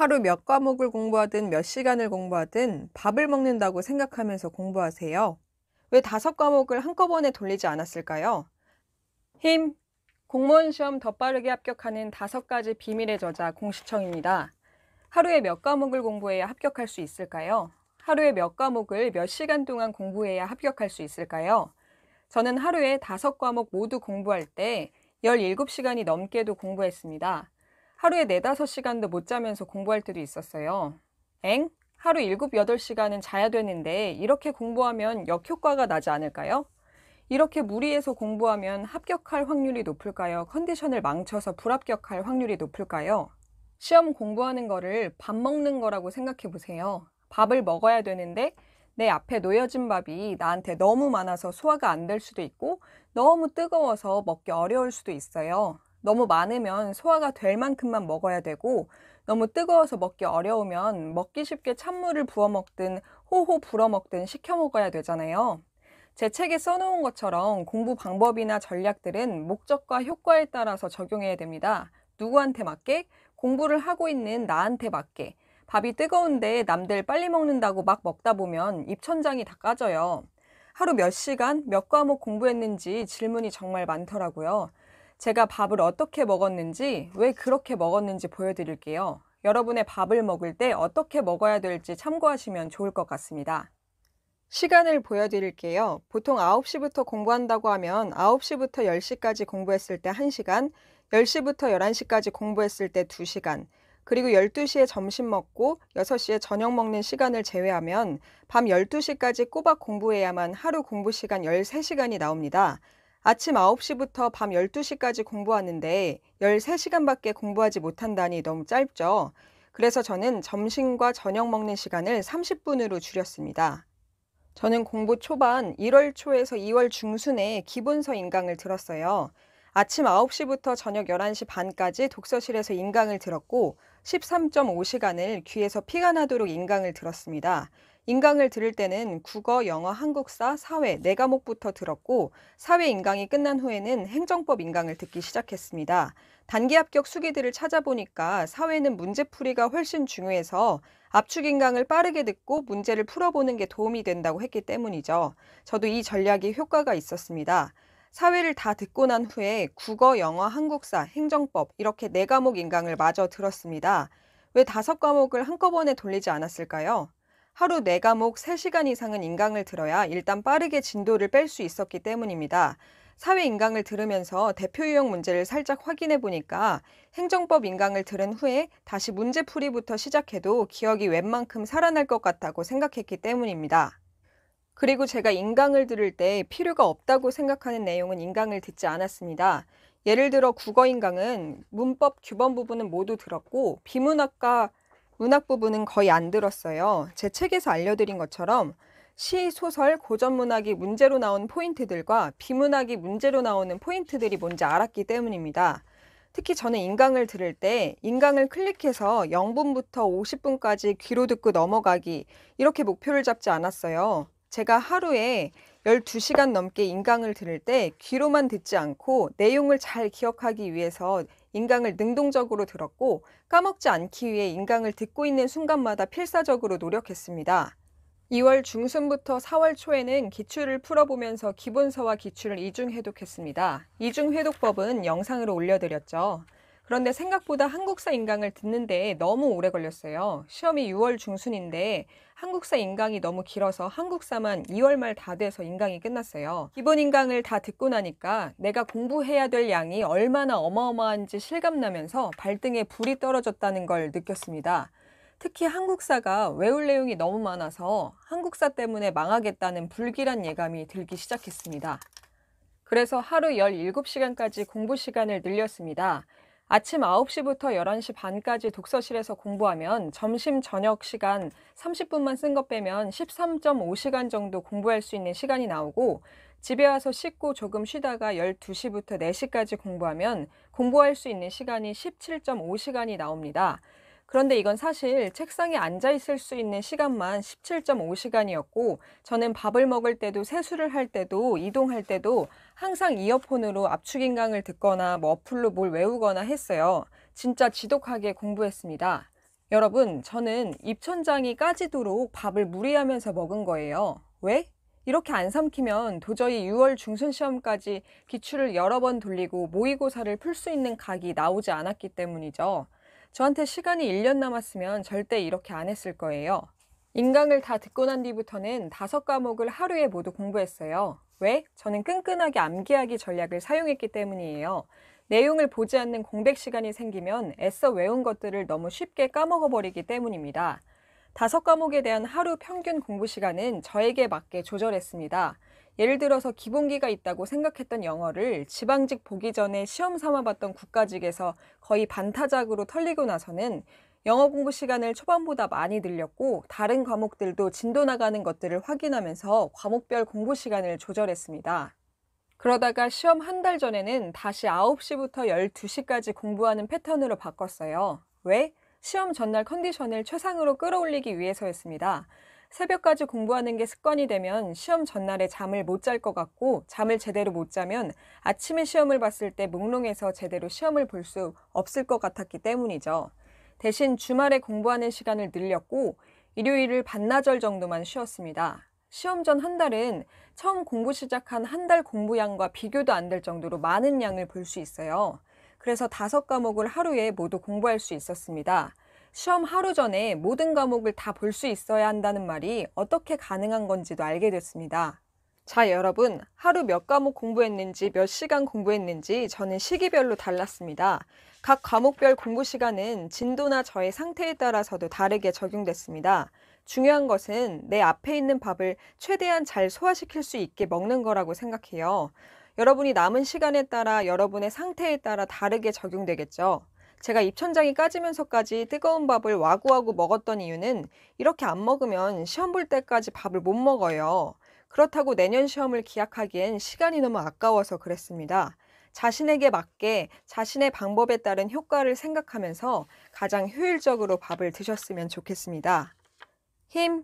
하루 몇 과목을 공부하든 몇 시간을 공부하든 밥을 먹는다고 생각하면서 공부하세요. 왜 5과목을 한꺼번에 돌리지 않았을까요? 힘! 공무원 시험 더 빠르게 합격하는 5가지 비밀의 저자 공시청입니다. 하루에 몇 과목을 공부해야 합격할 수 있을까요? 하루에 몇 과목을 몇 시간 동안 공부해야 합격할 수 있을까요? 저는 하루에 5과목 모두 공부할 때 17시간이 넘게도 공부했습니다. 하루에 4, 5시간도 못 자면서 공부할 때도 있었어요. 엥? 하루 7, 8시간은 자야 되는데 이렇게 공부하면 역효과가 나지 않을까요? 이렇게 무리해서 공부하면 합격할 확률이 높을까요? 컨디션을 망쳐서 불합격할 확률이 높을까요? 시험 공부하는 거를 밥 먹는 거라고 생각해 보세요. 밥을 먹어야 되는데 내 앞에 놓여진 밥이 나한테 너무 많아서 소화가 안 될 수도 있고 너무 뜨거워서 먹기 어려울 수도 있어요. 너무 많으면 소화가 될 만큼만 먹어야 되고 너무 뜨거워서 먹기 어려우면 먹기 쉽게 찬물을 부어 먹든 호호 불어 먹든 시켜 먹어야 되잖아요. 제 책에 써놓은 것처럼 공부 방법이나 전략들은 목적과 효과에 따라서 적용해야 됩니다. 누구한테 맞게? 공부를 하고 있는 나한테 맞게. 밥이 뜨거운데 남들 빨리 먹는다고 막 먹다 보면 입천장이 다 까져요. 하루 몇 시간, 몇 과목 공부했는지 질문이 정말 많더라고요. 제가 밥을 어떻게 먹었는지, 왜 그렇게 먹었는지 보여드릴게요. 여러분의 밥을 먹을 때 어떻게 먹어야 될지 참고하시면 좋을 것 같습니다. 시간을 보여드릴게요. 보통 9시부터 공부한다고 하면 9시부터 10시까지 공부했을 때 1시간, 10시부터 11시까지 공부했을 때 2시간, 그리고 12시에 점심 먹고 6시에 저녁 먹는 시간을 제외하면 밤 12시까지 꼬박 공부해야만 하루 공부 시간 13시간이 나옵니다. 아침 9시부터 밤 12시까지 공부하는데 13시간밖에 공부하지 못한다니 너무 짧죠. 그래서 저는 점심과 저녁 먹는 시간을 30분으로 줄였습니다. 저는 공부 초반 1월 초에서 2월 중순에 기본서 인강을 들었어요. 아침 9시부터 저녁 11시 반까지 독서실에서 인강을 들었고 13.5시간을 귀에서 피가 나도록 인강을 들었습니다. 인강을 들을 때는 국어, 영어, 한국사, 사회 4과목부터 들었고 사회 인강이 끝난 후에는 행정법 인강을 듣기 시작했습니다. 단기 합격 수기들을 찾아보니까 사회는 문제풀이가 훨씬 중요해서 압축 인강을 빠르게 듣고 문제를 풀어보는 게 도움이 된다고 했기 때문이죠. 저도 이 전략이 효과가 있었습니다. 사회를 다 듣고 난 후에 국어, 영어, 한국사, 행정법 이렇게 4과목 인강을 마저 들었습니다. 왜 5과목을 한꺼번에 돌리지 않았을까요? 하루 4과목 3시간 이상은 인강을 들어야 일단 빠르게 진도를 뺄 수 있었기 때문입니다. 사회 인강을 들으면서 대표 유형 문제를 살짝 확인해 보니까 행정법 인강을 들은 후에 다시 문제풀이부터 시작해도 기억이 웬만큼 살아날 것 같다고 생각했기 때문입니다. 그리고 제가 인강을 들을 때 필요가 없다고 생각하는 내용은 인강을 듣지 않았습니다. 예를 들어 국어 인강은 문법, 규범 부분은 모두 들었고 비문학과 문학 부분은 거의 안 들었어요. 제 책에서 알려드린 것처럼 시, 소설, 고전문학이 문제로 나온 포인트들과 비문학이 문제로 나오는 포인트들이 뭔지 알았기 때문입니다. 특히 저는 인강을 들을 때 인강을 클릭해서 0분부터 50분까지 귀로 듣고 넘어가기 이렇게 목표를 잡지 않았어요. 제가 하루에 12시간 넘게 인강을 들을 때 귀로만 듣지 않고 내용을 잘 기억하기 위해서 인강을 능동적으로 들었고 까먹지 않기 위해 인강을 듣고 있는 순간마다 필사적으로 노력했습니다. 2월 중순부터 4월 초에는 기출을 풀어보면서 기본서와 기출을 이중해독했습니다. 이중해독법은 영상으로 올려드렸죠. 그런데 생각보다 한국사 인강을 듣는데 너무 오래 걸렸어요. 시험이 6월 중순인데 한국사 인강이 너무 길어서 한국사만 2월 말 다 돼서 인강이 끝났어요. 기본 인강을 다 듣고 나니까 내가 공부해야 될 양이 얼마나 어마어마한지 실감나면서 발등에 불이 떨어졌다는 걸 느꼈습니다. 특히 한국사가 외울 내용이 너무 많아서 한국사 때문에 망하겠다는 불길한 예감이 들기 시작했습니다. 그래서 하루 17시간까지 공부 시간을 늘렸습니다. 아침 9시부터 11시 반까지 독서실에서 공부하면 점심 저녁 시간 30분만 쓴 것 빼면 13.5시간 정도 공부할 수 있는 시간이 나오고 집에 와서 씻고 조금 쉬다가 12시부터 4시까지 공부하면 공부할 수 있는 시간이 17.5시간이 나옵니다. 그런데 이건 사실 책상에 앉아 있을 수 있는 시간만 17.5시간이었고 저는 밥을 먹을 때도 세수를 할 때도 이동할 때도 항상 이어폰으로 압축 인강을 듣거나 어플로 뭘 외우거나 했어요. 진짜 지독하게 공부했습니다. 여러분, 저는 입천장이 까지도록 밥을 무리하면서 먹은 거예요. 왜? 이렇게 안 삼키면 도저히 6월 중순 시험까지 기출을 여러 번 돌리고 모의고사를 풀 수 있는 각이 나오지 않았기 때문이죠. 저한테 시간이 1년 남았으면 절대 이렇게 안 했을 거예요. 인강을 다 듣고 난 뒤부터는 5과목을 하루에 모두 공부했어요. 왜? 저는 끈끈하게 암기하기 전략을 사용했기 때문이에요. 내용을 보지 않는 공백 시간이 생기면 애써 외운 것들을 너무 쉽게 까먹어버리기 때문입니다. 5과목에 대한 하루 평균 공부 시간은 저에게 맞게 조절했습니다. 예를 들어서 기본기가 있다고 생각했던 영어를 지방직 보기 전에 시험 삼아봤던 국가직에서 거의 반타작으로 털리고 나서는 영어 공부 시간을 초반보다 많이 늘렸고 다른 과목들도 진도 나가는 것들을 확인하면서 과목별 공부 시간을 조절했습니다. 그러다가 시험 한 달 전에는 다시 9시부터 12시까지 공부하는 패턴으로 바꿨어요. 왜? 시험 전날 컨디션을 최상으로 끌어올리기 위해서였습니다. 새벽까지 공부하는 게 습관이 되면 시험 전날에 잠을 못 잘 것 같고 잠을 제대로 못 자면 아침에 시험을 봤을 때 몽롱해서 제대로 시험을 볼 수 없을 것 같았기 때문이죠. 대신 주말에 공부하는 시간을 늘렸고 일요일을 반나절 정도만 쉬었습니다. 시험 전 한 달은 처음 공부 시작한 한 달 공부량과 비교도 안 될 정도로 많은 양을 볼 수 있어요. 그래서 5과목을 하루에 모두 공부할 수 있었습니다. 시험 하루 전에 모든 과목을 다 볼 수 있어야 한다는 말이 어떻게 가능한 건지도 알게 됐습니다. 자, 여러분, 하루 몇 과목 공부했는지, 몇 시간 공부했는지 저는 시기별로 달랐습니다. 각 과목별 공부 시간은 진도나 저의 상태에 따라서도 다르게 적용됐습니다. 중요한 것은 내 앞에 있는 밥을 최대한 잘 소화시킬 수 있게 먹는 거라고 생각해요. 여러분이 남은 시간에 따라 여러분의 상태에 따라 다르게 적용되겠죠. 제가 입천장이 까지면서까지 뜨거운 밥을 와구와구 먹었던 이유는 이렇게 안 먹으면 시험 볼 때까지 밥을 못 먹어요. 그렇다고 내년 시험을 기약하기엔 시간이 너무 아까워서 그랬습니다. 자신에게 맞게 자신의 방법에 따른 효과를 생각하면서 가장 효율적으로 밥을 드셨으면 좋겠습니다. 힘!